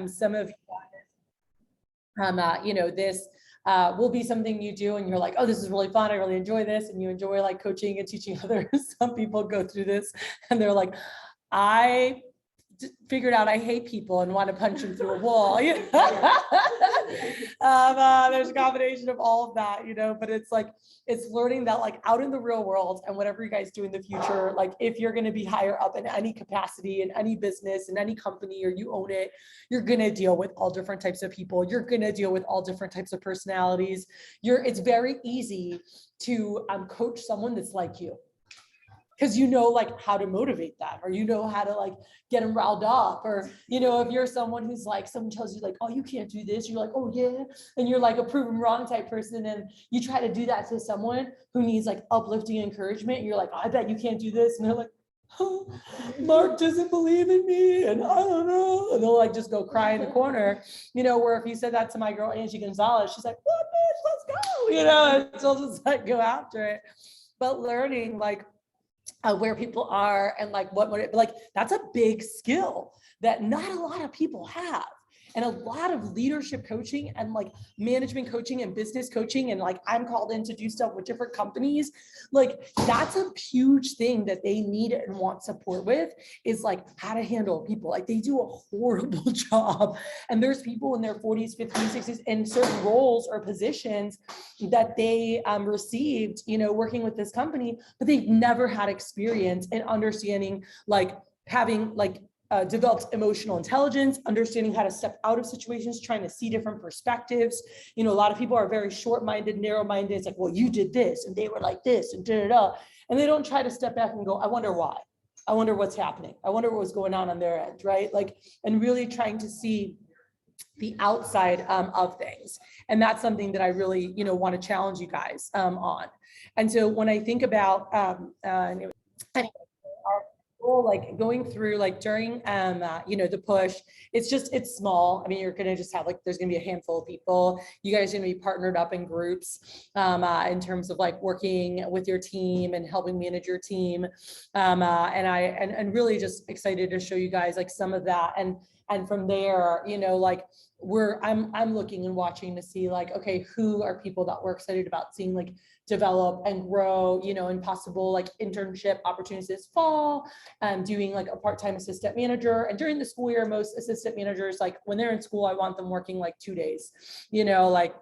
some of you know, this will be something you do and you're like, oh, this is really fun. I really enjoy this. And you enjoy like coaching and teaching others. Some people go through this and they're like, I figured out I hate people and want to punch them through a wall. There's a combination of all of that, you know, but it's like, it's learning that like out in the real world and whatever you guys do in the future, like if you're going to be higher up in any capacity, in any business, in any company, or you own it, you're going to deal with all different types of people. You're going to deal with all different types of personalities. It's very easy to coach someone that's like you, because you know like how to motivate them, or you know how to like get them riled up, or you know, if you're someone who's like, someone tells you like, oh, you can't do this, you're like, oh yeah, and you're like a proven wrong type person, and you try to do that to someone who needs like uplifting encouragement, and you're like, oh, I bet you can't do this, and they're like, oh, Mark doesn't believe in me, and I don't know, and they'll like just go cry in the corner, you know. Where if you said that to my girl Angie Gonzalez, she's like, what, bitch, let's go, you know, and she'll just like go after it. But learning like where people are and like like that's a big skill that not a lot of people have. And a lot of leadership coaching and like management coaching and business coaching, and like I'm called in to do stuff with different companies, like that's a huge thing that they need and want support with, is like how to handle people. Like they do a horrible job, and there's people in their 40s, 50s, 60s in certain roles or positions that they received, you know, working with this company, but they've never had experience in understanding, like having like developed emotional intelligence, understanding how to step out of situations, trying to see different perspectives. You know, a lot of people are very short-minded, narrow-minded. It's like, well, you did this and they were like this and da-da-da. And they don't try to step back and go, I wonder why. I wonder what's happening. I wonder what was going on their end, right? Like, and really trying to see the outside of things. And that's something that I really, you know, want to challenge you guys on. And so when I think about, anyway, like going through like during you know, the push, it's small. I mean, you're gonna just have like, there's gonna be a handful of people. You guys are gonna be partnered up in groups in terms of like working with your team and helping manage your team. And really just excited to show you guys like some of that. And from there, you know, like I'm looking and watching to see like, okay, who are people that we're excited about seeing like develop and grow, you know, and possible like internship opportunities this fall, doing like a part-time assistant manager. And during the school year, most assistant managers, like when they're in school, I want them working like 2 days, you know, like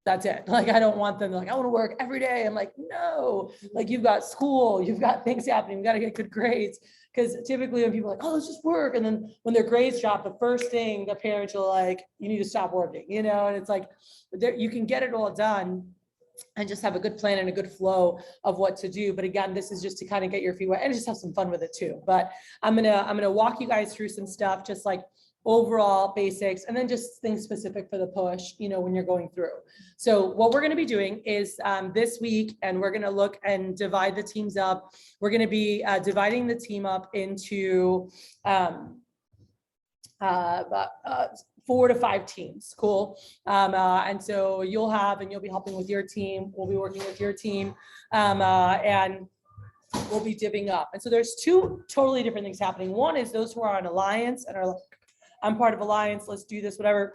that's it. Like, I don't want them like, I want to work every day. I'm like, no, like you've got school, you've got things happening, you got to get good grades. Because typically when people are like, oh, let's just work. And then when their grades drop, the first thing the parents are like, you need to stop working, you know? And it's like, you can get it all done and just have a good plan and a good flow of what to do. But again, this is just to kind of get your feet wet and just have some fun with it too. But I'm gonna walk you guys through some stuff, just like overall basics, and then just things specific for the push, you know, when you're going through. So what we're going to be doing is this week, and we're going to look and divide the teams up. We're going to be dividing the team up into 4 to 5 teams. Cool. And so you'll be helping with your team. We'll be working with your team, and we'll be divvying up. And so there's 2 totally different things happening. One is those who are on Alliance and are like, I'm part of Alliance, let's do this, whatever.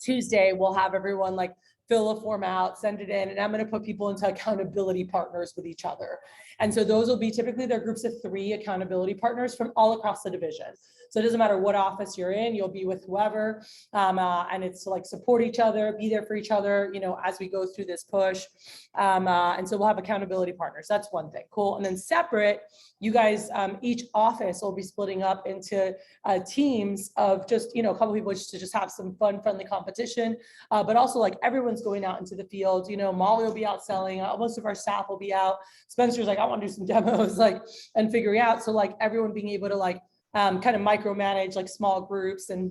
Tuesday, we'll have everyone like fill a form out, send it in, and I'm going to put people into accountability partners with each other. And so those will be typically, they're groups of 3 accountability partners from all across the division. So it doesn't matter what office you're in, you'll be with whoever, and it's to like support each other, be there for each other, you know, as we go through this push. And so we'll have accountability partners. That's one thing. Cool. And then separate, you guys, each office will be splitting up into teams of just, you know, a couple people just to just have some fun, friendly competition, but also like everyone's going out into the field. You know, Molly will be out selling, most of our staff will be out. Spencer's like, I want to do some demos, like, and figuring out. So like everyone being able to like kind of micromanage like small groups and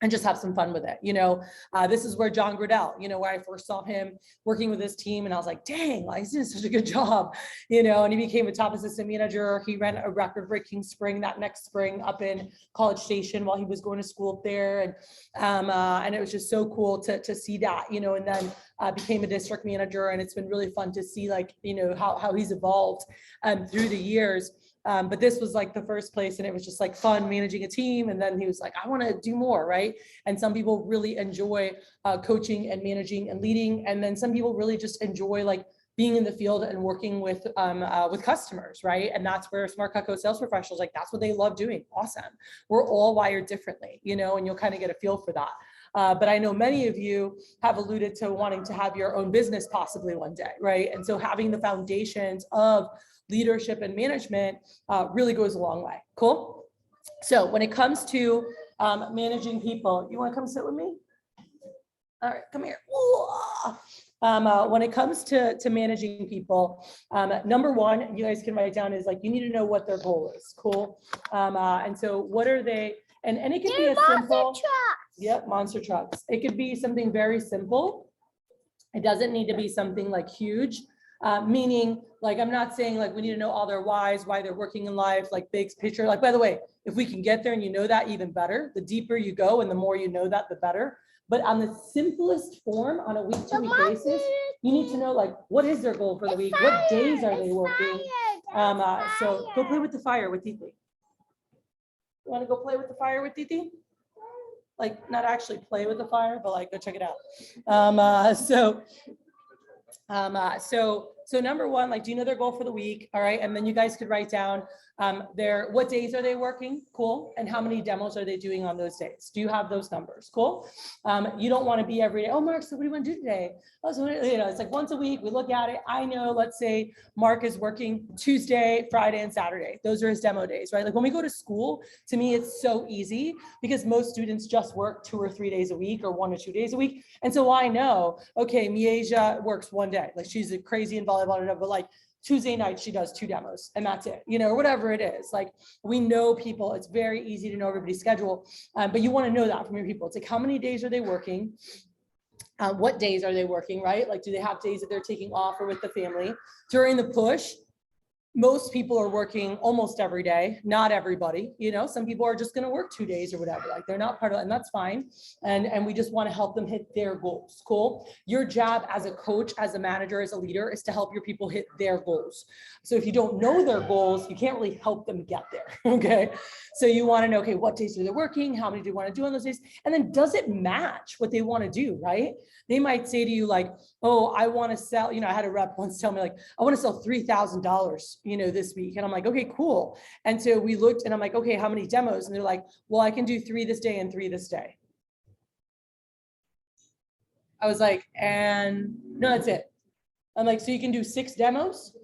just have some fun with it. You know, this is where John Gradell, you know, where I first saw him working with his team, and I was like, dang, like, he's doing such a good job, you know, and he became a top assistant manager. He ran a record-breaking spring that next spring up in College Station while he was going to school up there. And it was just so cool to see that, you know, and then became a district manager. And it's been really fun to see, like, you know, how he's evolved through the years. But this was like the first place, and it was just like fun managing a team. And then he was like, I want to do more, right? And some people really enjoy coaching and managing and leading. And then some people really just enjoy like being in the field and working with customers, right? And that's where Smart Cutco sales professionals, like that's what they love doing. Awesome. We're all wired differently, you know, and you'll kind of get a feel for that. But I know many of you have alluded to wanting to have your own business possibly one day, right? And so having the foundations of leadership and management really goes a long way. Cool. So when it comes to managing people, you want to come sit with me? All right, come here. When it comes to managing people, number one, you guys can write down is like, you need to know what their goal is. Cool. And so what are they, and it could be a simple, yep, monster trucks. It could be something very simple. It doesn't need to be something like huge. Meaning, like, I'm not saying like we need to know all their whys, why they're working in life, like big picture. Like, by the way, if we can get there and you know that, even better. The deeper you go and the more you know that, the better. But on the simplest form, on a week-to-week basis, you need to know like what is their goal for the week, what days are they working. So go play with the fire with Titi. You want to go play with the fire with Titi? Like, not actually play with the fire, but like go check it out. So number one, like, do you know their goal for the week? All right. And then you guys could write down what days are they working? Cool. And how many demos are they doing on those days? Do you have those numbers? Cool. You don't want to be every day. Oh, Mark, so what do you want to do today? Oh, so you know, it's like once a week we look at it. I know, let's say Mark is working Tuesday, Friday, and Saturday. Those are his demo days, right? Like when we go to school, to me, it's so easy because most students just work 2 or 3 days a week or 1 or 2 days a week. And so I know, okay, Miasia works one day. Like she's a crazy in volleyball, but like Tuesday night, she does 2 demos and that's it, you know, or whatever it is. Like we know people, it's very easy to know everybody's schedule, but you want to know that from your people. It's like, how many days are they working? What days are they working, right? Like, do they have days that they're taking off or with the family? During the push, most people are working almost every day, not everybody, you know, some people are just going to work 2 days or whatever, like they're not part of it, and that's fine. And we just want to help them hit their goals. Cool. Your job as a coach, as a manager, as a leader is to help your people hit their goals. So if you don't know their goals, you can't really help them get there. Okay. So you want to know, okay, what days are they working? How many do you want to do on those days? And then does it match what they want to do, right? They might say to you like, oh, I want to sell, you know, I had a rep once tell me like, I want to sell $3,000, you know, this week. And I'm like, okay, cool. And so we looked and I'm like, okay, how many demos? And they're like, well, I can do 3 this day and 3 this day. I was like, and no, that's it. I'm like, so you can do 6 demos?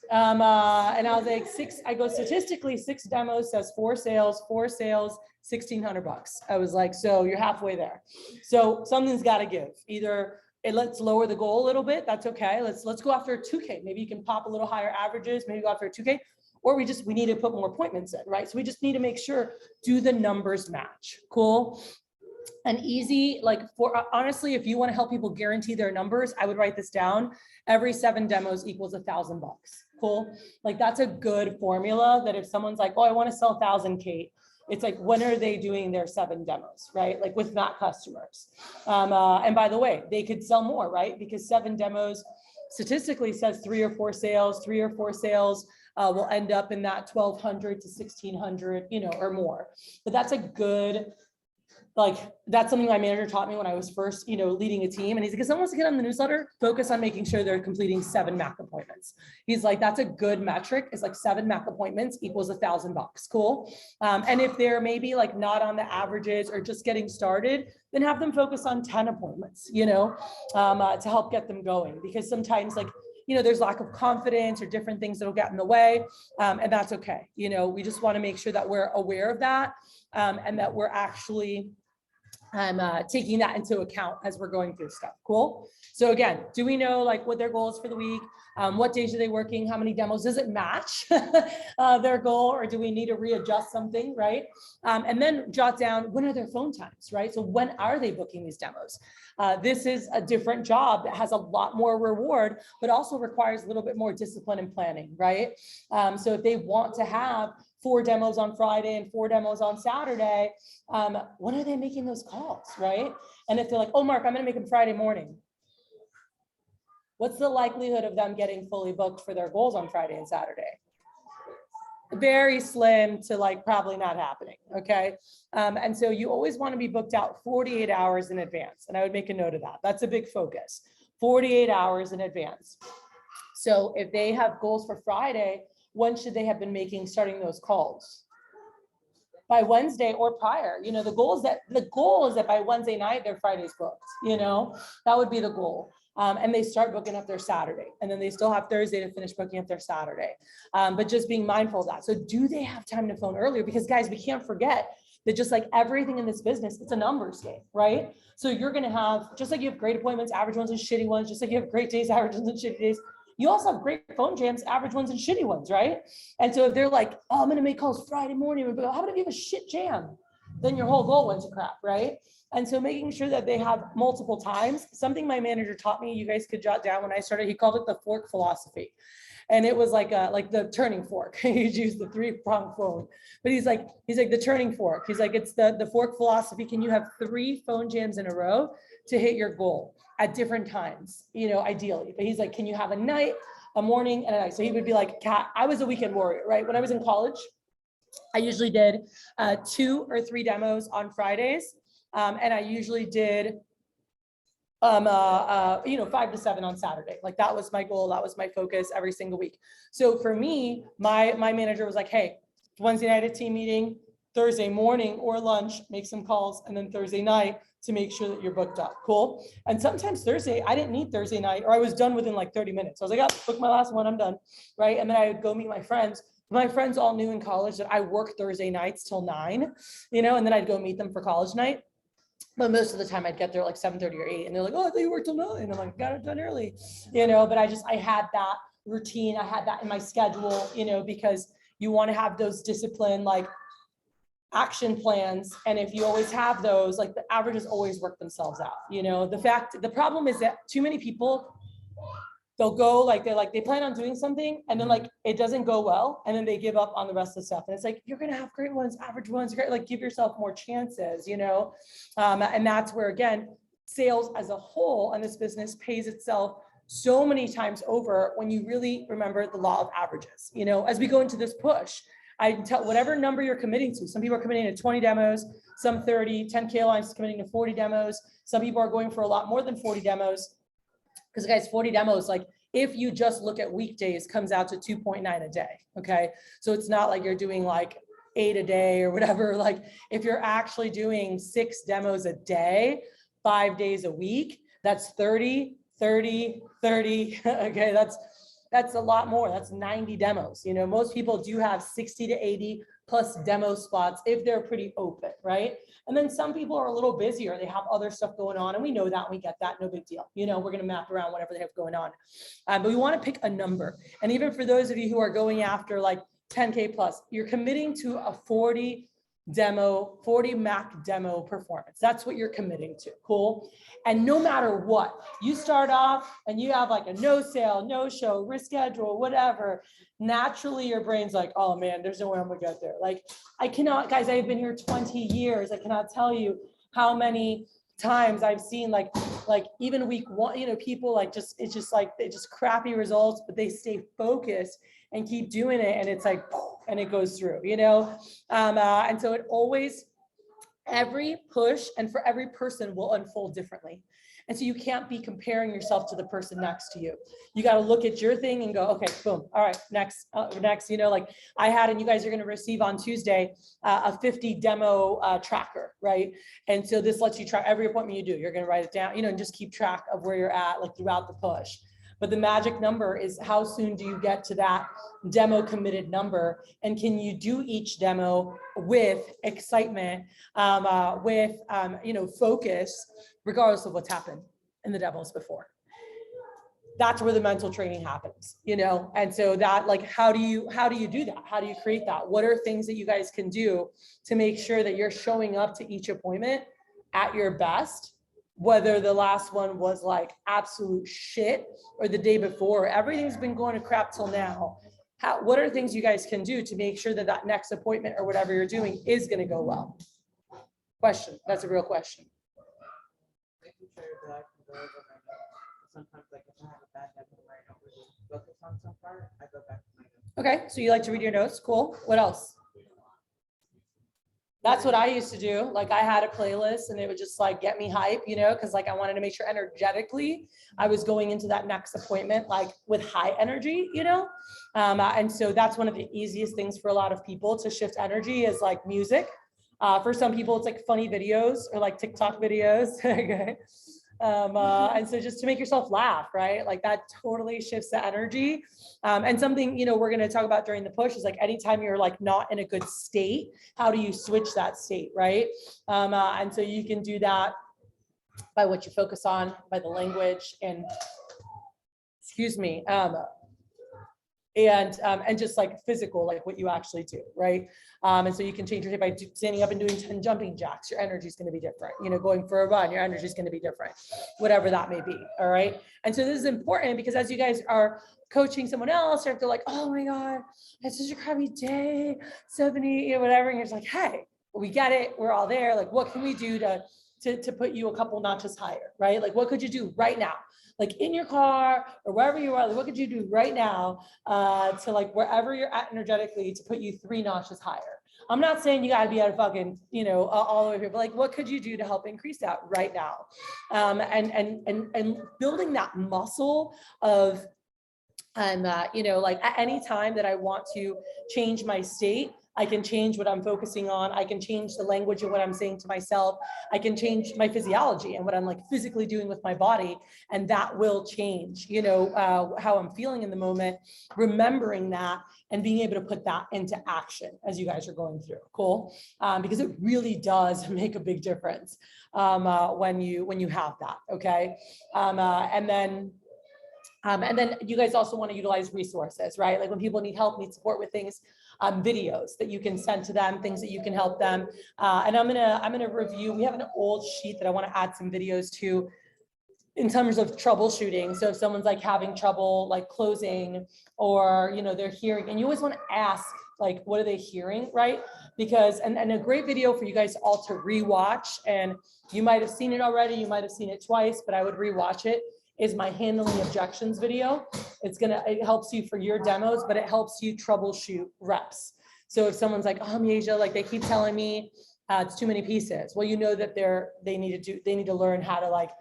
And I was like, 6, I go, statistically 6 demos says 4 sales, 1,600 bucks. I was like, so you're halfway there. So something's got to give. Either let's lower the goal a little bit. That's okay. Let's go after a 2K. Maybe you can pop a little higher averages, maybe go after a 2K, or we need to put more appointments in, right? So we just need to make sure, do the numbers match? Cool. An easy, like, for honestly, if you want to help people guarantee their numbers, I would write this down. Every 7 demos equals $1,000 bucks. Cool. Like that's a good formula that if someone's like, oh, I want to sell 1,000, Kate, it's like, when are they doing their 7 demos, right? Like with not customers. And by the way, they could sell more, right? Because 7 demos statistically says 3 or 4 sales, 3 or 4 sales will end up in that 1,200 to 1,600, you know, or more. But that's a good, like, that's something my manager taught me when I was first, you know, leading a team. And he's like, if someone wants to get on the newsletter, focus on making sure they're completing 7 MAC appointments. He's like, that's a good metric. It's like 7 MAC appointments equals $1,000 bucks. Cool. And if they're maybe like not on the averages or just getting started, then have them focus on 10 appointments, you know, to help get them going. Because sometimes, like, you know, there's lack of confidence or different things that'll get in the way. And that's okay. You know, we just want to make sure that we're aware of that, and that we're actually taking that into account as we're going through stuff. Cool. So again, do we know like what their goal is for the week? What days are they working? How many demos? Does it match their goal, or do we need to readjust something, right? And then jot down, when are their phone times, right? So when are they booking these demos? This is a different job that has a lot more reward, but also requires a little bit more discipline and planning, right? So if they want to have 4 demos on Friday and 4 demos on Saturday, when are they making those calls, right? And if they're like, oh, Mark, I'm gonna make them Friday morning, what's the likelihood of them getting fully booked for their goals on Friday and Saturday? very slim to like probably not happening. Okay. And so you always want to be booked out 48 hours in advance. And I would make a note of that. That's a big focus, 48 hours in advance. So if they have goals for Friday, when should they have been starting those calls? By Wednesday or prior. You know, the goal is that by Wednesday night, their Friday's booked, you know, that would be the goal. And they start booking up their Saturday, and then they still have Thursday to finish booking up their Saturday. But just being mindful of that. So do they have time to phone earlier? Because guys, we can't forget that just like everything in this business, it's a numbers game, right? So you're going to have, just like you have great appointments, average ones and shitty ones, just like you have great days, average ones and shitty days, you also have great phone jams, average ones and shitty ones, right? And so if they're like, oh, I'm going to make calls Friday morning, how about if you have a shit jam? Then your whole goal went to crap, right? And so making sure that they have multiple times, something my manager taught me, you guys could jot down when I started, he called it the fork philosophy. And it was like the turning fork. He'd use the 3-prong phone, but he's like the turning fork. He's like, it's the fork philosophy. Can you have 3 phone jams in a row to hit your goal at different times, you know, ideally? But he's like, can you have a night, a morning, and a night? So he would be like, Kat, I was a weekend warrior, right? When I was in college, I usually did 2 or 3 demos on Fridays. And I usually did, you know, 5 to 7 on Saturday. Like that was my goal. That was my focus every single week. So for me, my manager was like, hey, Wednesday night at team meeting, Thursday morning or lunch, make some calls, and then Thursday night to make sure that you're booked up. Cool. And sometimes Thursday, I didn't need Thursday night, or I was done within like 30 minutes. I was like, oh, book my last one, I'm done. Right. And then I would go meet my friends. My friends all knew in college that I work Thursday nights till 9, you know, and then I'd go meet them for college night. But most of the time I'd get there like 7:30 or 8, and they're like, oh, I thought you worked till 9. And I'm like, got it done early, you know, but I had that routine. I had that in my schedule, you know, because you want to have those discipline, like action plans. And if you always have those, like the averages always work themselves out. You know, the problem is that too many people, they'll go like they plan on doing something, and then like it doesn't go well, and then they give up on the rest of the stuff. And it's like, you're gonna have great ones, average ones, great, like give yourself more chances, you know. And that's where, again, sales as a whole and this business pays itself so many times over when you really remember the law of averages. You know, as we go into this push, I tell whatever number you're committing to. Some people are committing to 20 demos, some 30, 10K Alliance is committing to 40 demos. Some people are going for a lot more than 40 demos. Because guys, 40 demos, like if you just look at weekdays, comes out to 2.9 a day. Okay. So it's not like you're doing like 8 a day or whatever. Like if you're actually doing 6 demos a day, 5 days a week, that's 30, 30, 30. Okay. That's a lot more. That's 90 demos. You know, most people do have 60 to 80 plus demo spots if they're pretty open, right? And then some people are a little busier. They have other stuff going on, and we know that, we get that, no big deal. You know, we're going to map around whatever they have going on. But we want to pick a number. And even for those of you who are going after like 10K plus, you're committing to a 40 Mac demo performance. That's what you're committing to. Cool. And no matter what, you start off and you have like a no sale, no show, reschedule, whatever. Naturally, your brain's like, oh man, there's no way I'm gonna get there. Like I cannot, guys, I've been here 20 years. I cannot tell you how many times I've seen like even week 1, you know, people like it's just like, they just crappy results, but they stay focused and keep doing it. And it's like, and it goes through, you know? And so it always, every push and for every person will unfold differently. And so you can't be comparing yourself to the person next to you. You got to look at your thing and go, okay, boom. All right, next, you know, like I had, and you guys are going to receive on Tuesday, a 50 demo tracker, right? And so this lets you track every appointment you do. You're going to write it down, you know, and just keep track of where you're at, like throughout the push. But the magic number is how soon do you get to that demo committed number? And can you do each demo with excitement, with, you know, focus, regardless of what's happened in the demos before? That's where the mental training happens, you know? And so that, like, how do you do that? How do you create that? What are things that you guys can do to make sure that you're showing up to each appointment at your best? Whether the last one was like absolute shit or the day before, everything's been going to crap till now. What are things you guys can do to make sure that that next appointment or whatever you're doing is going to go well? Question. That's a real question. Making sure that I can go over my notes. Sometimes, like if I have a bad demo where I don't really focus on some part, I go back to my notes. Okay, so you like to read your notes, cool. What else? That's what I used to do. Like I had a playlist and it would just like get me hype, you know, because like I wanted to make sure energetically I was going into that next appointment like with high energy, you know. And so that's one of the easiest things for a lot of people to shift energy is like music. For some people, it's like funny videos or like TikTok videos. Okay. And so just to make yourself laugh, right? Like that totally shifts the energy. And something, you know, we're going to talk about during the push is like anytime you're like not in a good state, how do you switch that state, right? And so you can do that by what you focus on, by the language and, excuse me, and just like physical, like what you actually do, right? And so you can change your by standing up and doing 10 jumping jacks. Your energy is going to be different. You know, going for a run, your energy is going to be different, whatever that may be. All right. And so this is important because as you guys are coaching someone else, or if they're like, oh my God, it's such a crappy day, 70, or whatever, and you're just like, hey, we get it. We're all there. Like, what can we do to put you a couple notches higher, right? Like, what could you do right now? Like in your car or wherever you are, like what could you do right now to like wherever you're at energetically to put you 3 notches higher? I'm not saying you got to be at a fucking, you know, all the way here, but like, what could you do to help increase that right now? And building that muscle of, you know, like at any time that I want to change my state, I can change what I'm focusing on. I can change the language of what I'm saying to myself. I can change my physiology and what I'm like physically doing with my body. And that will change, you know, how I'm feeling in the moment, remembering that and being able to put that into action as you guys are going through. Cool. Because it really does make a big difference when you have that. Okay. And then you guys also want to utilize resources, right? Like when people need help, need support with things, videos that you can send to them, things that you can help them. And I'm gonna review. We have an old sheet that I want to add some videos to in terms of troubleshooting. So if someone's like having trouble like closing or, you know, they're hearing, and you always want to ask like, what are they hearing, right? Because, and a great video for you guys all to rewatch, and you might have seen it already, you might have seen it twice, but I would rewatch it, is my handling objections video. It helps you for your demos, but it helps you troubleshoot reps. So if someone's like, oh, Miesia, like they keep telling me it's too many pieces. Well, you know that they need to learn how to like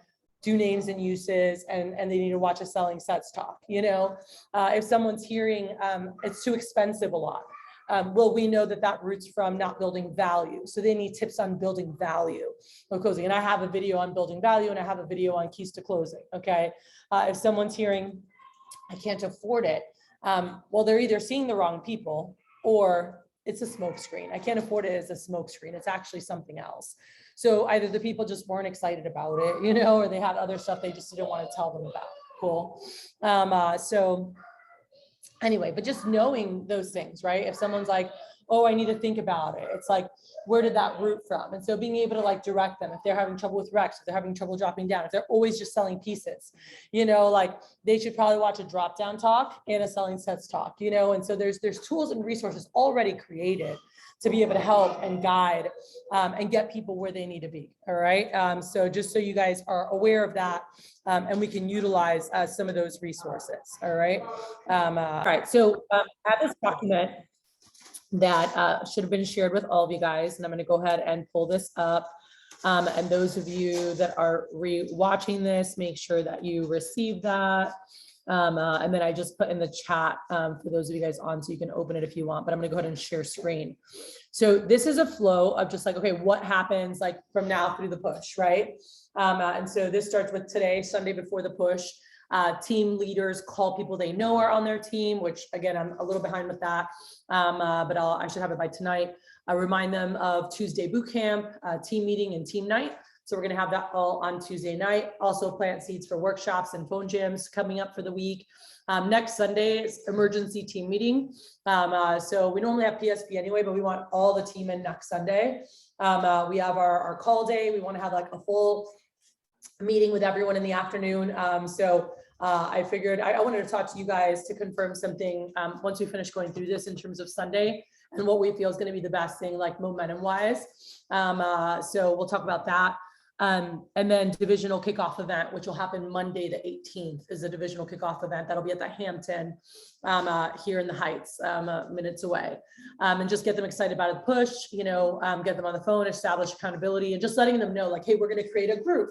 do names and uses, and they need to watch a selling sets talk. You know, if someone's hearing it's too expensive a lot. Well, we know that roots from not building value. So they need tips on building value of closing. And I have a video on building value and I have a video on keys to closing. Okay. If someone's hearing, I can't afford it. Well, they're either seeing the wrong people or it's a smoke screen. I can't afford it as a smoke screen. It's actually something else. So either the people just weren't excited about it, you know, or they had other stuff they just didn't want to tell them about. Cool. So anyway, but just knowing those things, right? If someone's like, oh, I need to think about it. It's like, where did that root from? And so being able to like direct them if they're having trouble with Rex, if they're having trouble dropping down, if they're always just selling pieces, you know, like they should probably watch a drop down talk and a selling sets talk, you know? And so there's tools and resources already created to be able to help and guide and get people where they need to be. All right. So just so you guys are aware of that, and we can utilize some of those resources. All right. All right. So I have this document that should have been shared with all of you guys, and I'm going to go ahead and pull this up. And those of you that are re-watching this, make sure that you receive that. And then I just put in the chat for those of you guys on, so you can open it if you want, but I'm gonna go ahead and share screen. So this is a flow of just like, okay, what happens like from now through the push, right? And so this starts with today, Sunday before the push. Team leaders call people they know are on their team, which again, I'm a little behind with that, but I should have it by tonight. I remind them of Tuesday boot camp, team meeting and team night. So we're going to have that all on Tuesday night. Also plant seeds for workshops and phone gyms coming up for the week. Next Sunday is emergency team meeting. So we normally have PSP anyway, but we want all the team in next Sunday. We have our call day. We want to have like a full meeting with everyone in the afternoon. I figured I wanted to talk to you guys to confirm something once we finish going through this in terms of Sunday and what we feel is going to be the best thing, like momentum wise. So we'll talk about that. And then divisional kickoff event, which will happen Monday, the 18th, is a divisional kickoff event. That'll be at the Hampton here in the Heights, minutes away. And just get them excited about it, push, you know, get them on the phone, establish accountability, and just letting them know like, hey, we're going to create a group.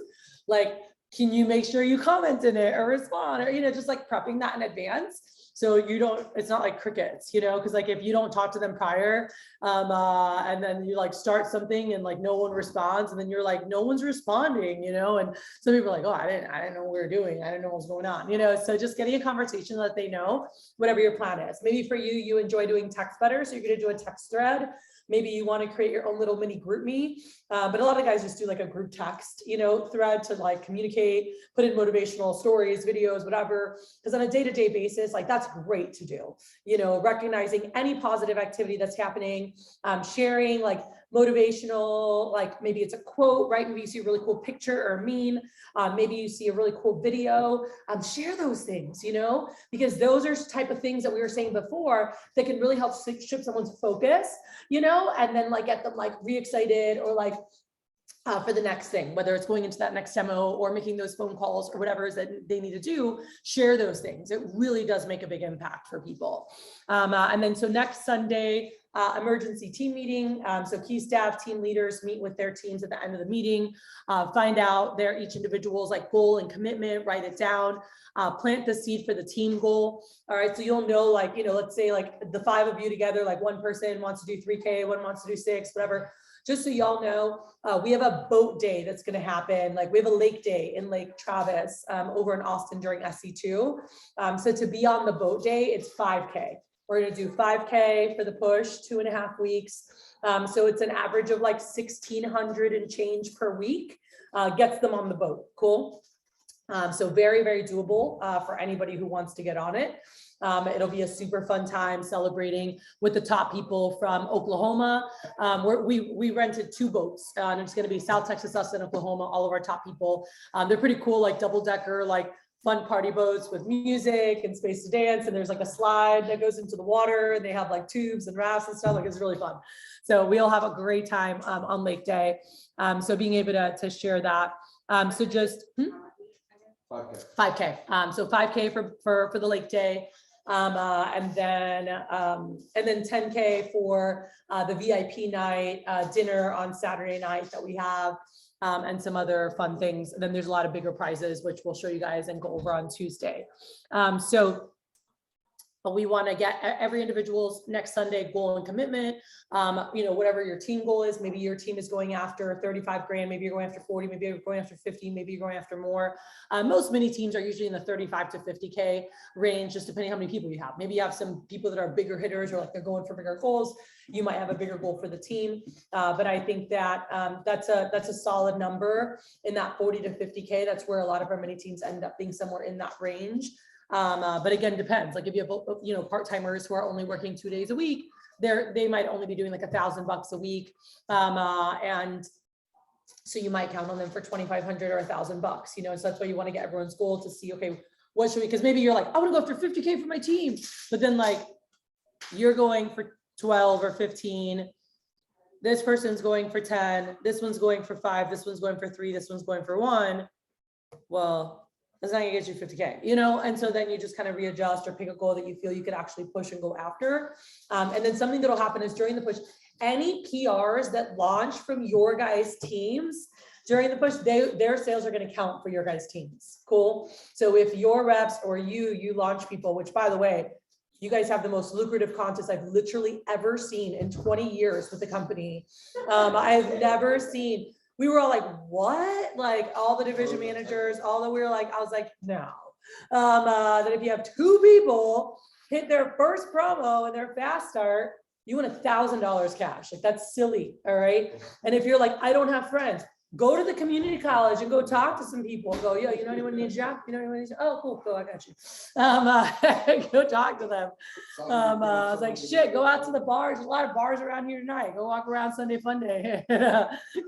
Like, can you make sure you comment in it or respond, or, you know, just like prepping that in advance. So you don't, it's not like crickets, you know, because like if you don't talk to them prior, and then you like start something and like no one responds, and then you're like, no one's responding, you know, and some people are like, oh, I didn't know what we were doing. I didn't know what was going on, you know. So just getting a conversation that they know whatever your plan is. Maybe for you, you enjoy doing text better, so you're going to do a text thread. Maybe you want to create your own little mini group me, but a lot of guys just do like a group text, you know, thread to like communicate, put in motivational stories, videos, whatever. Because on a day-to-day basis, like that's great to do, you know, recognizing any positive activity that's happening, sharing like motivational, like maybe it's a quote, right? Maybe you see a really cool picture or meme. Maybe you see a really cool video. Share those things, you know, because those are type of things that we were saying before that can really help shift someone's focus, you know, and then like get them like re-excited or like for the next thing, whether it's going into that next demo or making those phone calls or whatever it is that they need to do, share those things. It really does make a big impact for people. And then so next Sunday, emergency team meeting. So key staff, team leaders meet with their teams at the end of the meeting, find out their each individual's like goal and commitment, write it down, plant the seed for the team goal. All right, so you'll know, like, you know, let's say like the 5 of you together, like one person wants to do 3K, one wants to do 6, whatever. Just so y'all know, we have a boat day that's going to happen. Like we have a lake day in Lake Travis over in Austin during SC2. So to be on the boat day, it's 5K. We're going to do 5K for the push, 2.5 weeks. So it's an average of like 1,600 and change per week, gets them on the boat. Cool. So very, very doable for anybody who wants to get on it. It'll be a super fun time celebrating with the top people from Oklahoma. We rented 2 boats, and it's going to be South Texas, us, and Oklahoma, all of our top people. They're pretty cool, like double-decker, like fun party boats with music and space to dance. And there's like a slide that goes into the water, and they have like tubes and rafts and stuff. Like it's really fun. So we'll have a great time on Lake Day. So being able to share that. So just 5K. So 5K for the Lake Day. And then 10K for the VIP night, dinner on Saturday night that we have, and some other fun things. And then there's a lot of bigger prizes, which we'll show you guys and go over on Tuesday. But we want to get every individual's next Sunday goal and commitment. You know, whatever your team goal is, maybe your team is going after 35 grand, maybe you're going after 40, maybe you're going after 50, maybe you're going after more. Most mini teams are usually in the 35 to 50K range, just depending how many people you have. Maybe you have some people that are bigger hitters or like they're going for bigger goals. You might have a bigger goal for the team. But I think that that's a solid number in that 40 to 50K. That's where a lot of our mini teams end up being somewhere in that range. But again, depends. Like if you have, you know, part-timers who are only working 2 days a week, they might only be doing like $1,000 a week. And so you might count on them for 2,500 or $1,000, you know, so that's why you want to get everyone's goal to see, okay, what should we, because maybe you're like, I want to go after 50K for my team, but then like you're going for 12 or 15. This person's going for 10. This one's going for 5. This one's going for 3. This one's going for 1. Well, that's not gonna get you 50K, you know? And so then you just kind of readjust or pick a goal that you feel you could actually push and go after. And then something that'll happen is during the push, any PRs that launch from your guys' teams during the push, their sales are gonna count for your guys' teams. Cool. So if your reps or you launch people, which by the way, you guys have the most lucrative contest I've literally ever seen in 20 years with the company. I've never seen. We were all like, what? Like all the division managers, all that we were like, I was like, no. That if you have 2 people hit their first promo and their fast start, you win $1,000 cash. Like that's silly. All right. And if you're like, I don't have friends, go to the community college and go talk to some people. Go, yo, you know anyone needs a job? You know anyone needs a job? Oh, cool, I got you. Go talk to them. I was like, shit, go out to the bars. There's a lot of bars around here tonight. Go walk around Sunday Fun Day.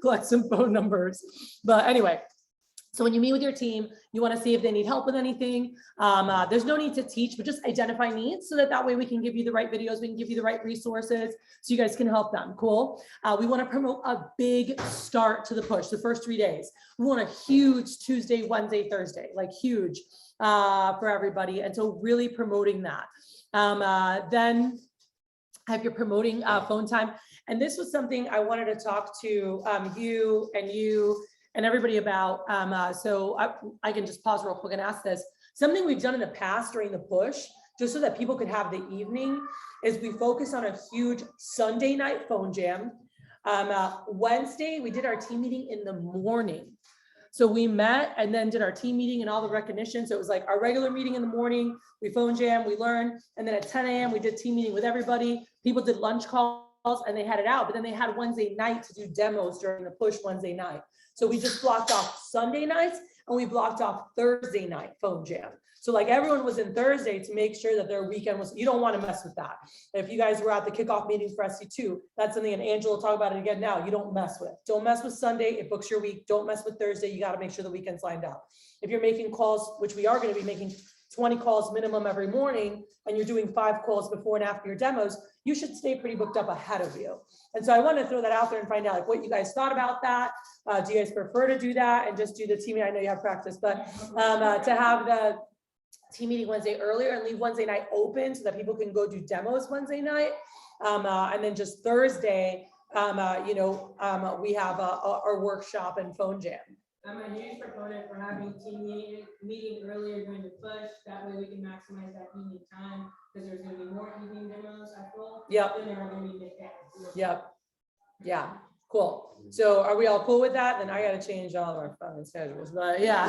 Collect some phone numbers. But anyway, So when you meet with your team, you want to see if they need help with anything. There's no need to teach, but just identify needs so that way we can give you the right videos, we can give you the right resources so you guys can help them. Cool. We want to promote a big start to the push, the first 3 days. We want a huge Tuesday, Wednesday, Thursday, like huge for everybody. And so really promoting that. Then if you're promoting phone time, and this was something I wanted to talk to you and everybody about. So I can just pause real quick and ask this. Something we've done in the past during the push, just so that people could have the evening, is we focus on a huge Sunday night phone jam. Wednesday, we did our team meeting in the morning. So we met and then did our team meeting and all the recognition. So it was like our regular meeting in the morning, we phone jam, we learned. And then at 10 a.m. we did team meeting with everybody. People did lunch calls and they had it out, but then they had Wednesday night to do demos during the push Wednesday night. So we just blocked off Sunday nights and we blocked off Thursday night phone jam. So like everyone was in Thursday to make sure that their weekend was, you don't want to mess with that. If you guys were at the kickoff meetings for SC2, that's something, and Angela will talk about it again now, you don't mess with. Don't mess with Sunday, it books your week. Don't mess with Thursday, you got to make sure the weekend's lined up. If you're making calls, which we are going to be making 20 calls minimum every morning, and you're doing 5 calls before and after your demos, you should stay pretty booked up ahead of you. And so I want to throw that out there and find out like what you guys thought about that. Do you guys prefer to do that and just do the team? I know you have practice, but to have the team meeting Wednesday earlier and leave Wednesday night open so that people can go do demos Wednesday night. And then just Thursday, we have our workshop and phone jam. I'm a huge proponent for having team meeting earlier during the push. That way we can maximize that evening time because there's going to be more evening demos, I feel. Yep. Than there are going to be midday. Yep. Yeah. Cool. So are we all cool with that? Then I got to change all of our phone schedules, but yeah.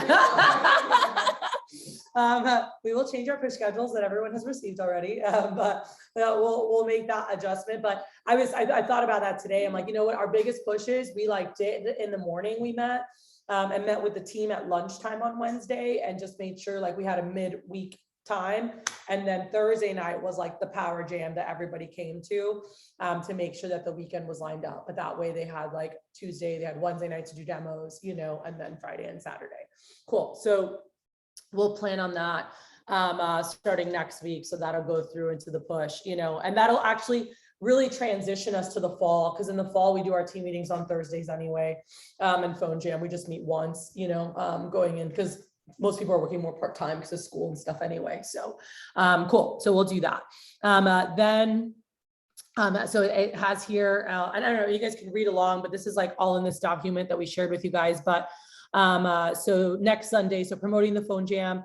We will change our push schedules that everyone has received already, but we'll make that adjustment. But I thought about that today. I'm like, you know what? Our biggest pushes we like did in the morning. We met and met with the team at lunchtime on Wednesday and just made sure like we had a midweek time. And then Thursday night was like the power jam that everybody came to make sure that the weekend was lined up. But that way they had like Tuesday, they had Wednesday night to do demos, and then Friday and Saturday. Cool. So we'll plan on that starting next week. So that'll go through into the push, and that'll actually really transition us to the fall. Because in the fall, we do our team meetings on Thursdays anyway. And phone jam, we just meet once, going in because most people are working more part-time because of school and stuff anyway. So cool. So we'll do that. So it has here, and I don't know, you guys can read along, but this is like all in this document that we shared with you guys. But so next Sunday, so promoting the phone jam,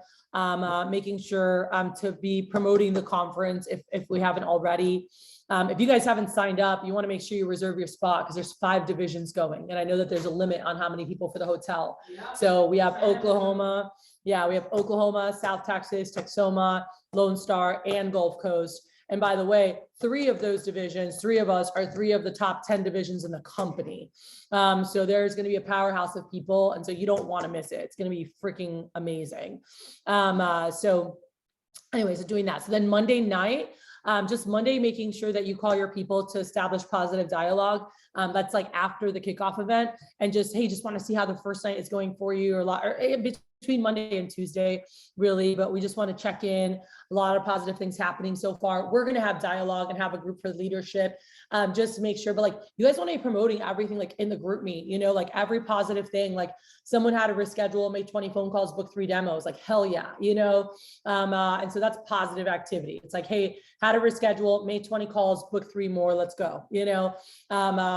making sure to be promoting the conference if we haven't already. If you guys haven't signed up, you want to make sure you reserve your spot because there's 5 divisions going. And I know that there's a limit on how many people for the hotel. Yeah. So we have Oklahoma. Yeah, we have Oklahoma, South Texas, Texoma, Lone Star, and Gulf Coast. And by the way, 3 of those divisions, 3 of us are 3 of the top 10 divisions in the company. So there's going to be a powerhouse of people. And so you don't want to miss it. It's going to be freaking amazing. So doing that. So then Monday night, just Monday, making sure that you call your people to establish positive dialogue. That's like after the kickoff event and just, hey, just want to see how the first night is going for you or between Monday and Tuesday, really, but we just want to check in. A lot of positive things happening so far. We're going to have dialogue and have a group for leadership, just to make sure, but like, you guys want to be promoting everything like in the group meet, like every positive thing, like someone had to reschedule, made 20 phone calls, book 3 demos, like, hell yeah, and so that's positive activity. It's like, hey, had to reschedule, made 20 calls, book 3 more, let's go,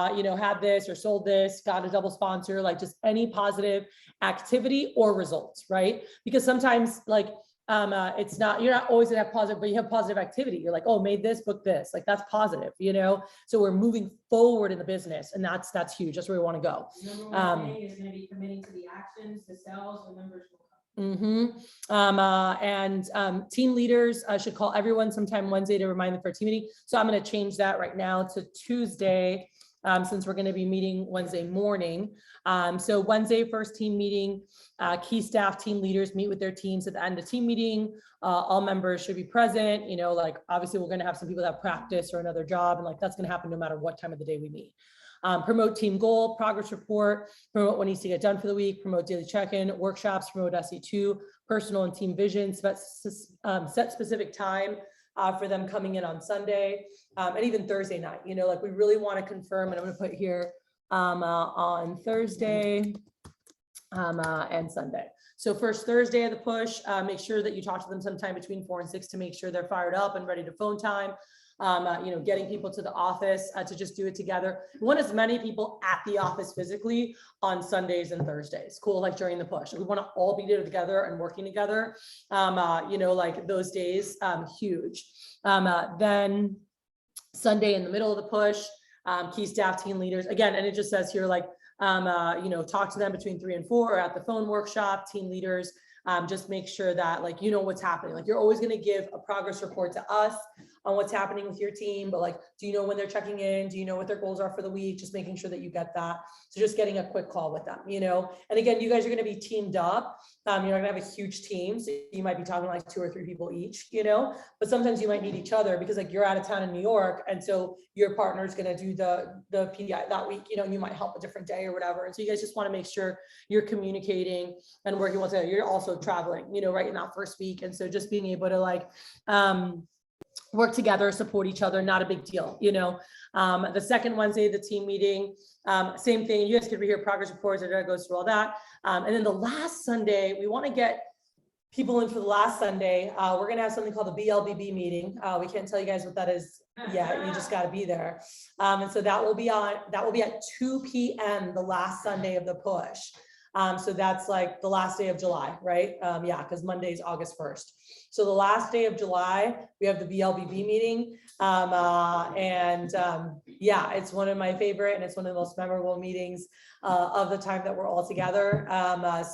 had this or sold this, got a double sponsor, like just any positive activity or results, right? Because sometimes like, it's not, you're not always gonna have positive, but you have positive activity. You're like, oh, made this, book this, like that's positive, so we're moving forward in the business and that's huge. That's where we want to go. Number one thing is going to be committing to the actions, the sales, the numbers will come. Team leaders should call everyone sometime Wednesday to remind them for a team meeting. So I'm going to change that right now to Tuesday, since we're going to be meeting Wednesday morning. So Wednesday, first team meeting, key staff team leaders meet with their teams at the end of team meeting. All members should be present, like obviously we're going to have some people that practice or another job and like that's going to happen no matter what time of the day we meet. Promote team goal, progress report, promote what needs to get done for the week, promote daily check-in, workshops, promote SE2, personal and team vision, set specific time for them coming in on Sunday, and even Thursday night, like we really want to confirm, and I'm going to put here on Thursday and Sunday. So first Thursday of the push, make sure that you talk to them sometime between 4 and 6 to make sure they're fired up and ready to phone time. Getting people to the office to just do it together. We want as many people at the office physically on Sundays and Thursdays. Cool, like during the push. We want to all be together and working together. Like those days, huge. Then Sunday in the middle of the push, key staff, team leaders. Again, and it just says here, like, talk to them between 3 and 4 or at the phone workshop, team leaders. Just make sure that like, what's happening. Like you're always going to give a progress report to us on what's happening with your team, but like, do you know when they're checking in? Do you know what their goals are for the week? Just making sure that you get that. So just getting a quick call with them, and again, you guys are going to be teamed up. You're not gonna have a huge team. So you might be talking like 2 or 3 people each, but sometimes you might need each other because like you're out of town in New York. And so your partner is going to do the PDI that week, and you might help a different day or whatever. And so you guys just want to make sure you're communicating and working with it. You're also traveling, right in that first week. And so just being able to like, work together, support each other, not a big deal, The second Wednesday, the team meeting, same thing. You guys can read progress reports, it goes through all that. And then the last Sunday, we want to get people in for the last Sunday. We're going to have something called the BLBB meeting. We can't tell you guys what that is yet. You just got to be there. And so that will be at 2 p.m. the last Sunday of the push. So that's like the last day of July, right? Because Monday is August 1st. So the last day of July, we have the BLBB meeting. It's one of my favorite, and it's one of the most memorable meetings of the time that we're all together.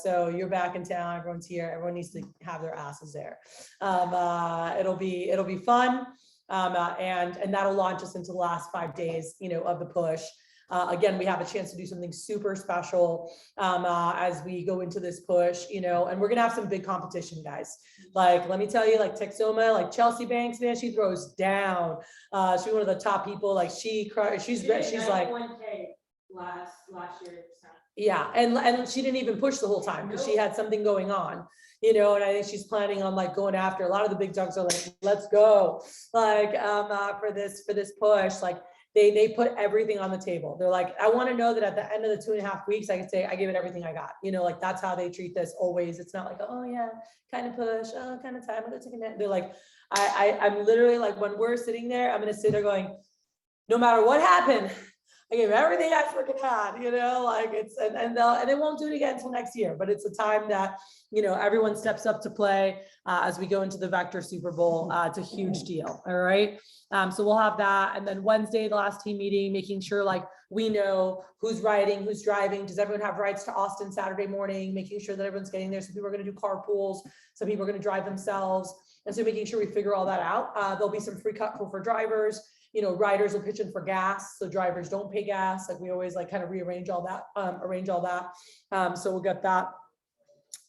So you're back in town, everyone's here, everyone needs to have their asses there. It'll be fun. And that'll launch us into the last 5 days, of the push. Again, we have a chance to do something super special as we go into this push, and we're gonna have some big competition, guys. Like, let me tell you, like Texoma, like Chelsea Banks, man, she throws down. She's one of the top people. Like she's like 1K last year. Yeah, and she didn't even push the whole time because she had something going on, and I think she's planning on like going after. A lot of the big dogs are like, let's go, like for this push, like. They put everything on the table. They're like, I want to know that at the end of the 2.5 weeks, I can say I gave it everything I got. Like that's how they treat this always. It's not like, oh yeah, kind of push, oh, kind of time. I'm gonna take a nap. They're like, I'm literally like, when we're sitting there, I'm gonna sit there going, no matter what happened, I gave everything I freaking had, like it's, and they won't do it again until next year, but it's a time that, everyone steps up to play as we go into the Vector Super Bowl. It's a huge deal. All right. So we'll have that. And then Wednesday, the last team meeting, making sure like we know who's riding, who's driving. Does everyone have rides to Austin Saturday morning? Making sure that everyone's getting there. Some people are going to do carpools. Some people are going to drive themselves. And so making sure we figure all that out. There'll be some free cut for drivers. Riders will pitch in for gas. So drivers don't pay gas. Like we always like kind of rearrange all that, arrange all that. So we'll get that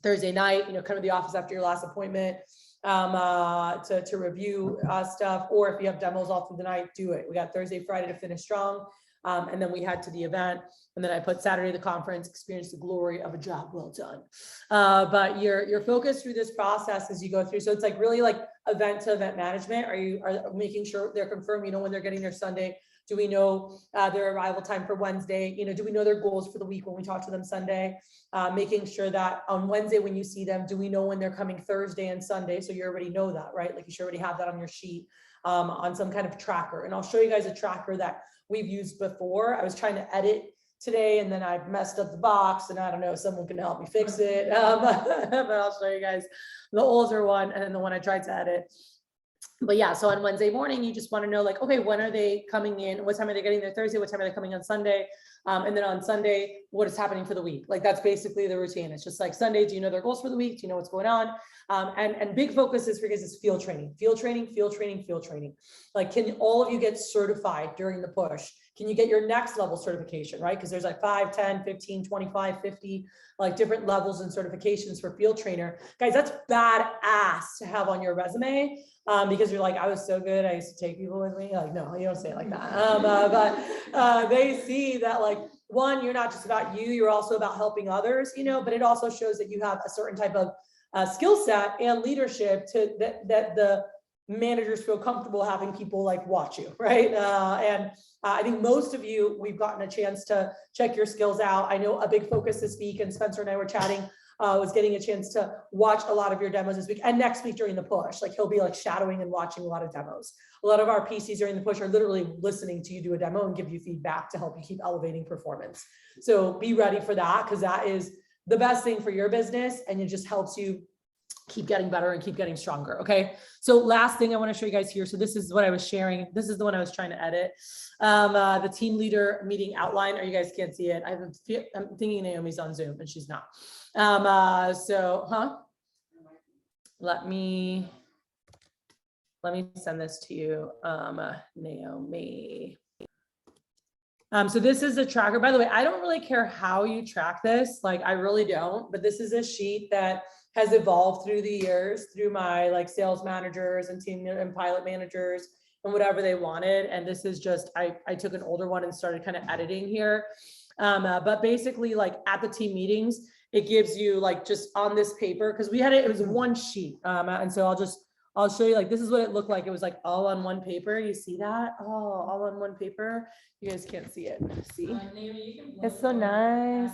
Thursday night, come to the office after your last appointment to review stuff, or if you have demos all through the night, do it. We got Thursday, Friday to finish strong. And then we head to the event, and then I put Saturday, the conference, experience the glory of a job well done. But your focus through this process as you go through. So it's like really like event to event management. Are making sure they're confirmed, when they're getting their Sunday. Do we know their arrival time for Wednesday? Do we know their goals for the week when we talk to them Sunday? Making sure that on Wednesday when you see them, do we know when they're coming Thursday and Sunday? So you already know that, right? Like you should already have that on your sheet on some kind of tracker. And I'll show you guys a tracker that we've used before. I was trying to edit today and then I messed up the box, and I don't know if someone can help me fix it. But I'll show you guys the older one and then the one I tried to edit. But yeah, so on Wednesday morning, you just want to know like, okay, when are they coming in? What time are they getting there Thursday? What time are they coming on Sunday? And then on Sunday, what is happening for the week? Like that's basically the routine. It's just like Sunday, do you know their goals for the week? Do you know what's going on? And big focus is for you guys is field training. Like, can all of you get certified during the push? Can you get your next level certification, right? Because there's like 5, 10, 15, 25, 50, like different levels and certifications for field trainer. Guys, that's badass to have on your resume. Because you're like, I was so good, I used to take people with me. Like, no, you don't say it like that. But they see that, like, one, you're not just about you, you're also about helping others, you know, but it also shows that you have a certain type of skill set and leadership to that the managers feel comfortable having people like watch you, right? And I think most of you, we've gotten a chance to check your skills out. I know a big focus this week, and Spencer and I were chatting, was getting a chance to watch a lot of your demos this week and next week during the push. Like, he'll be like shadowing and watching a lot of demos. A lot of our PCs during the push are literally listening to you do a demo and give you feedback to help you keep elevating performance. So be ready for that, because that is the best thing for your business, and it just helps you keep getting better and keep getting stronger. Okay. So last thing I want to show you guys here. So this is what I was sharing. This is the one I was trying to edit. The team leader meeting outline, or you guys can't see it. I'm thinking Naomi's on Zoom and she's not. Let me send this to you, Naomi. So this is a tracker. By the way, I don't really care how you track this. Like, I really don't, but this is a sheet that has evolved through the years, through my like sales managers and team and pilot managers and whatever they wanted. And this is just, I took an older one and started kind of editing here. But basically, like at the team meetings, it gives you like just on this paper, because we had it was one sheet. And so I'll show you, like, this is what it looked like. It was like all on one paper. You see that? Oh, all on one paper. You guys can't see it. See? It's so nice.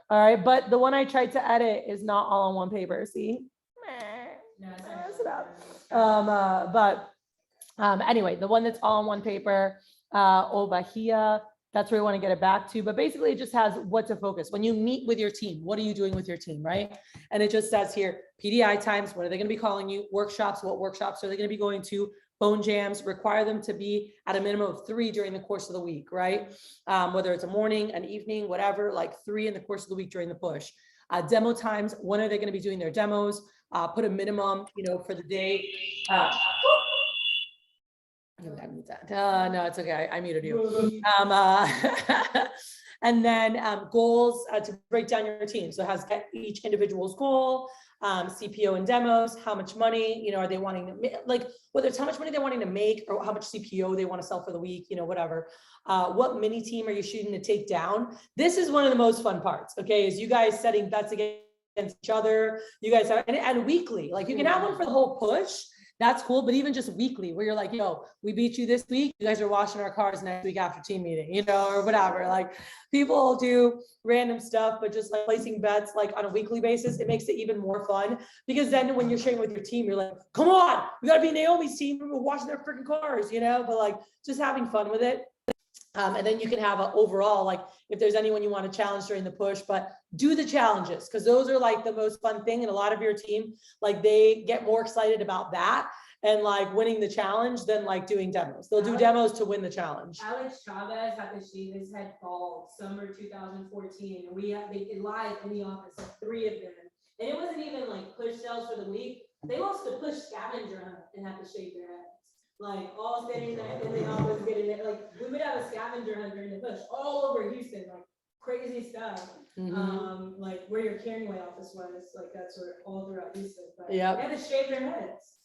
All right, but the one I tried to edit is not all on one paper. See? Mess it up. Anyway, the one that's all on one paper, Obahia, that's where you want to get it back to. But basically, it just has what to focus. When you meet with your team, what are you doing with your team, right? And it just says here, PDI times, when are they going to be calling you? Workshops, what workshops are they going to be going to? Phone jams, require them to be at a minimum of 3 during the course of the week, right? Whether it's a morning, an evening, whatever, like 3 in the course of the week during the push. Demo times, when are they going to be doing their demos? Put a minimum, you know, for the day. No, it's okay. I muted you. And then goals to break down your team. So it has each individual's goal, CPO and demos, how much money, you know, are they wanting to make, like, whether it's how much money they're wanting to make or how much CPO they want to sell for the week, you know, whatever. What mini team are you shooting to take down? This is one of the most fun parts, okay, is you guys setting bets against each other. You guys have, and weekly, like you can have one for the whole push. That's cool. But even just weekly, where you're like, yo, we beat you this week. You guys are washing our cars next week after team meeting, you know, or whatever. Like, people do random stuff, but just like placing bets like on a weekly basis, it makes it even more fun, because then when you're sharing with your team, you're like, come on, we gotta be Naomi's team. We're washing their freaking cars, you know, but like just having fun with it. And then you can have an overall, like if there's anyone you want to challenge during the push, but do the challenges, because those are like the most fun thing. And a lot of your team, like they get more excited about that and like winning the challenge than like doing demos. They'll do demos to win the challenge. Alex Chavez had the sheet, his head called summer 2014. And we had they live in the office, like 3 of them. And it wasn't even like push sales for the week. They lost the push scavenger hunt and had to shake their heads. Like all standing there in the office getting it. Like we would have a scavenger hunt during the push all over Houston, like crazy stuff. Like where your Caringway office was, like that's where all throughout Houston. But they had to shave their heads.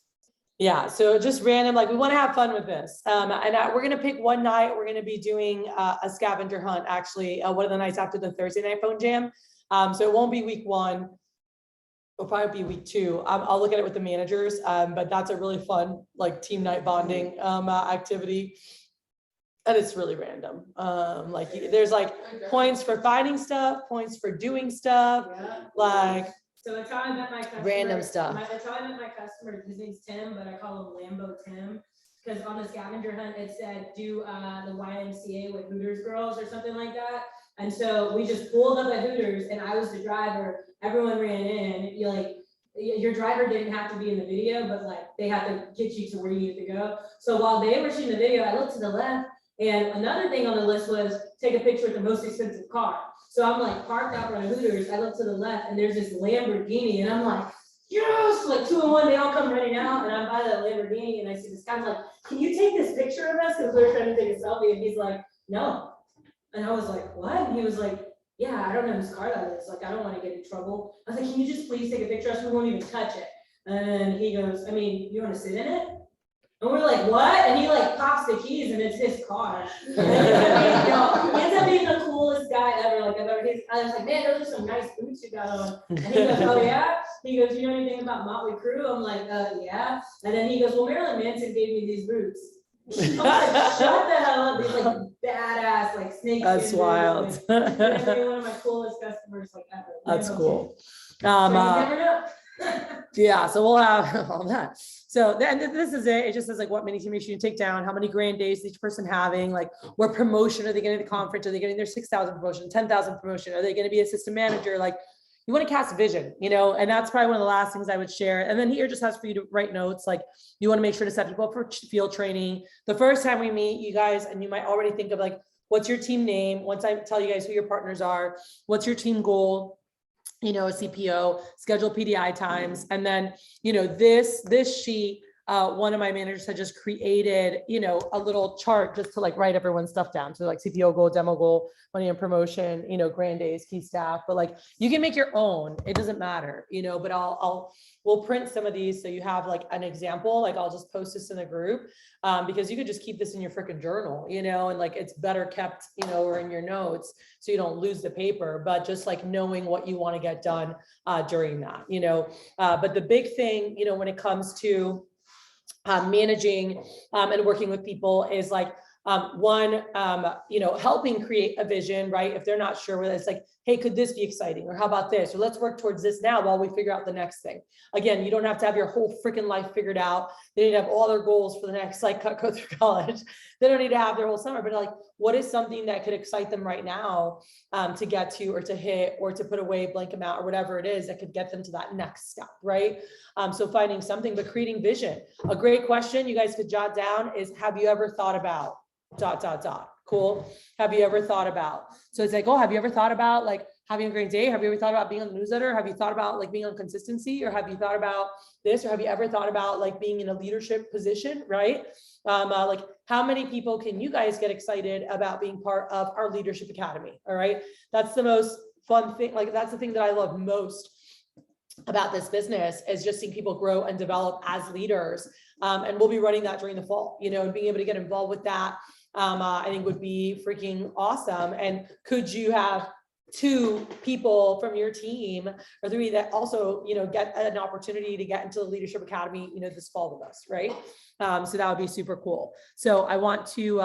Yeah, so just random, like we want to have fun with this. And we're going to pick one night. We're going to be doing a scavenger hunt, actually, one of the nights after the Thursday night phone jam. So it won't be week 1. It'll probably be week 2. I'll look at it with the managers, but that's a really fun, like team night bonding activity. And it's really random. Like there's like points for finding stuff, points for doing stuff, like. So that's how I met my customer. Random stuff. That's how I met my customer. His name's Tim, but I call him Lambo Tim. Because on the scavenger hunt, it said, do the YMCA with Hooters girls or something like that. And so we just pulled up at Hooters and I was the driver. Everyone ran in. You like, your driver didn't have to be in the video, but like they had to get you to where you needed to go. So while they were shooting the video, I looked to the left. And another thing on the list was take a picture with the most expensive car. So I'm like parked out front of Hooters. I look to the left and there's this Lamborghini and I'm like, yes, like 2 in 1, they all come running out and I'm by that Lamborghini and I see this guy's like, can you take this picture of us? Because we're trying to take a selfie and he's like, no. And I was like, what? And he was like, yeah, I don't know whose car that is. Like, I don't want to get in trouble. I was like, can you just please take a picture of us? We won't even touch it. And he goes, I mean, you want to sit in it? And we're like, what? And he like pops the keys and it's his car. And he ends up being the coolest guy ever. Like I've ever. I was like, man, those are some nice boots you got on. And he goes, oh yeah. He goes, you know anything about Motley Crue? I'm like, yeah. And then he goes, well, Marilyn Manson gave me these boots. I was like, shut the hell up. These like badass like snake. That's wild. Like, they're one of my coolest customers like ever. That's cool. So you never know. Yeah, so we'll have all that. So then this is it. It just says like what mini team should you take down, how many grand days is each person having, like what promotion are they getting at the conference? Are they getting their 6,000 promotion, 10,000 promotion? Are they going to be assistant manager? Like you want to cast vision, you know, and that's probably one of the last things I would share. And then here just has for you to write notes. Like you want to make sure to set people up for field training. The first time we meet you guys, and you might already think of like, what's your team name? Once I tell you guys who your partners are, what's your team goal? You know, a CPO, schedule PDI times. And then, you know, this sheet, one of my managers had just created, you know, a little chart just to like write everyone's stuff down. So like CPO goal, demo goal, money and promotion, you know, grand days, key staff, but like you can make your own, it doesn't matter, you know, but we'll print some of these. So you have like an example, like I'll just post this in the group because you could just keep this in your freaking journal, you know, and like it's better kept, you know, or in your notes so you don't lose the paper, but just like knowing what you want to get done during that, you know, but the big thing, you know, when it comes to managing and working with people is like you know, helping create a vision, right? If they're not sure whether it's like, hey, could this be exciting? Or how about this? Or let's work towards this now while we figure out the next thing. Again, you don't have to have your whole freaking life figured out. They need to have all their goals for the next, like go through college. They don't need to have their whole summer, but like, what is something that could excite them right now to get to, or to hit, or to put away a blank amount, or whatever it is that could get them to that next step, right? So finding something, but creating vision. A great question you guys could jot down is, have you ever thought about ... Cool. Have you ever thought about? So it's like, oh, have you ever thought about like having a great day? Have you ever thought about being on the newsletter? Have you thought about like being on consistency? Or have you thought about this? Or have you ever thought about like being in a leadership position, right? Like how many people can you guys get excited about being part of our leadership academy? All right. That's the most fun thing. Like that's the thing that I love most about this business is just seeing people grow and develop as leaders. And we'll be running that during the fall, you know, and being able to get involved with that. I think would be freaking awesome. And could you have 2 people from your team or 3 that also, you know, get an opportunity to get into the leadership academy, you know, this fall with us, right? So that would be super cool. So I want to